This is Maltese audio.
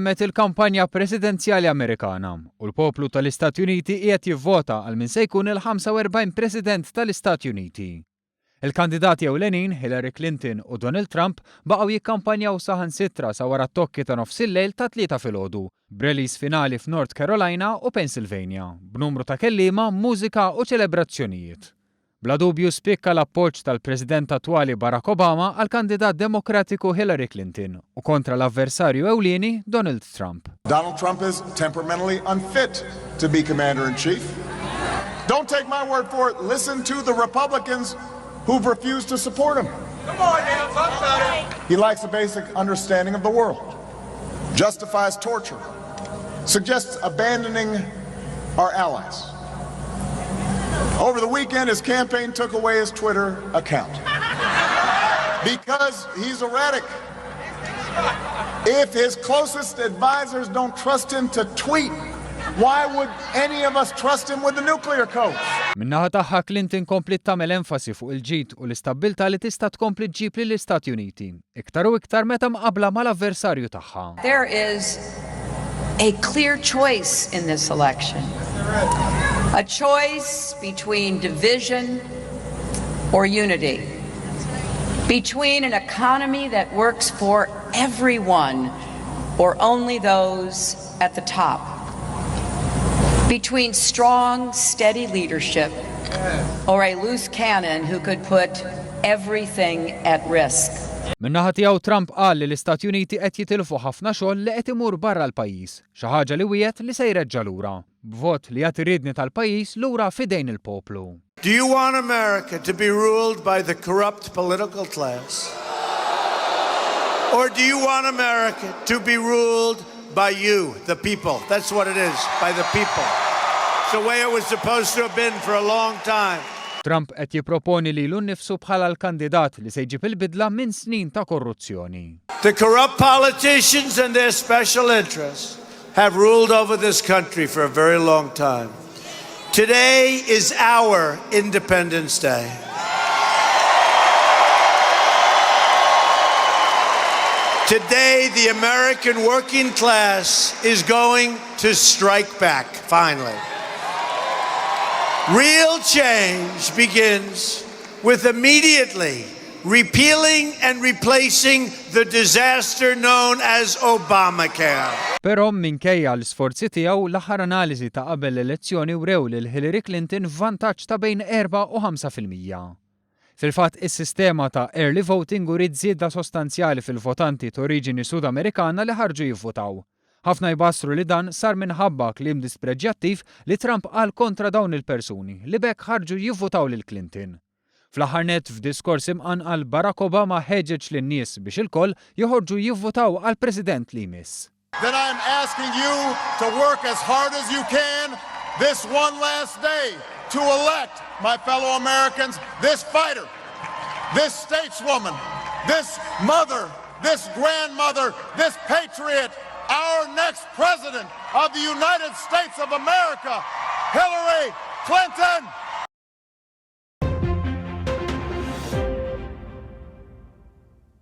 temmet il-kampanja presidenzjali Amerikana u l-poplu tal-Istati Uniti qiegħed jivvota għal min se jkun il-45 President tal-Istati Uniti. Il-kandidati ewlenin Hillary Clinton u Donald Trump baqgħu jikkampanjaw saħansitra sa wara t-tokki ta' nofs il-lejl ta' 3 filgħodu, b'release finali f'North Carolina u Pennsylvania, b'numru ta' kelliema, mużika u ċelebrazzjonijiet. Bla dubju spikka l-appoġġ tal-President attwali Barack Obama għal kandidat Demokratiku Hillary Clinton u kontra l-avversarju ewlieni Donald Trump. Donald Trump is temperamentally unfit to be commander-in-chief. Don't take my word for it. Listen to the Republicans who've refused to support him. Come on, now, talk about it. He lacks a basic understanding of the world, justifies torture, suggests abandoning our allies. Over the weekend, his campaign took away his Twitter account because he's erratic. If his closest advisors don't trust him to tweet, why would any of us trust him with the nuclear code? Minnaħa tagħha Clinton komplit tagħmel enfasi fuq il-ġid u l-istabbiltà li tista' tkompli ġġib lill-Istati Uniti, iktar u iktar meta mqabbla mal-avversarju tagħha. There is a clear choice in this election. A choice between division or unity. Between an economy that works for everyone or only those at the top. Between strong, steady leadership or a loose cannon who could put everything at risk. Minnaħa tiegħu Trump qal li l-Istati Uniti qed jitilfu ħafna xogħol li qed imur barra l-pajjiż, xi ħaġa li wiegħed li se jreġġa' lura, b'vot li jagħti ridni tal-pajjiż lura f'idejn il-poplu. Do you want America to be ruled by the corrupt political class? Or do you want America to be ruled by you, the people? That's what it is, by the people. It's the way it was supposed to have been for a long time. Trump qed jipproponi lilu nnifsu bħala l-kandidat li se jġib il-bidla minn snin ta' korruzzjoni. The corrupt politicians and their special interests have ruled over this country for a very long time. Today is our Independence Day. Today, the American working class is going to strike back, finally. Real change begins with immediately repealing and replacing the disaster known as Obamacare. Però minkejja l-sforzi tiegħu l-aħħar analiżi ta' qabel l-elezzjoni wrew lil Hillary Clinton f'vantaġġ ta' bejn 4 u 5%. Fil-fatt is-sistema ta' early voting urid żieda sostanzjali fil-votanti ta' oriġini Sud-Amerikana li ħarġu jivvotaw. Ħafna jbassru li dan sar minħabba kliem dispreġjattiv li Trump qal kontra dawn il-persuni li bekk ħarġu jivvotaw lil Clinton. Fl-aħħar nett f'diskors imqanqal Barack Obama ħeġġeġ lin-nies biex ilkoll joħorġu jivvotaw għal President li jmiss. Then I'm asking you to work as hard as you can this one last day to elect, my fellow Americans, this fighter, this stateswoman, this mother, this grandmother, this patriot, our next president of the United States of America, Hillary Clinton.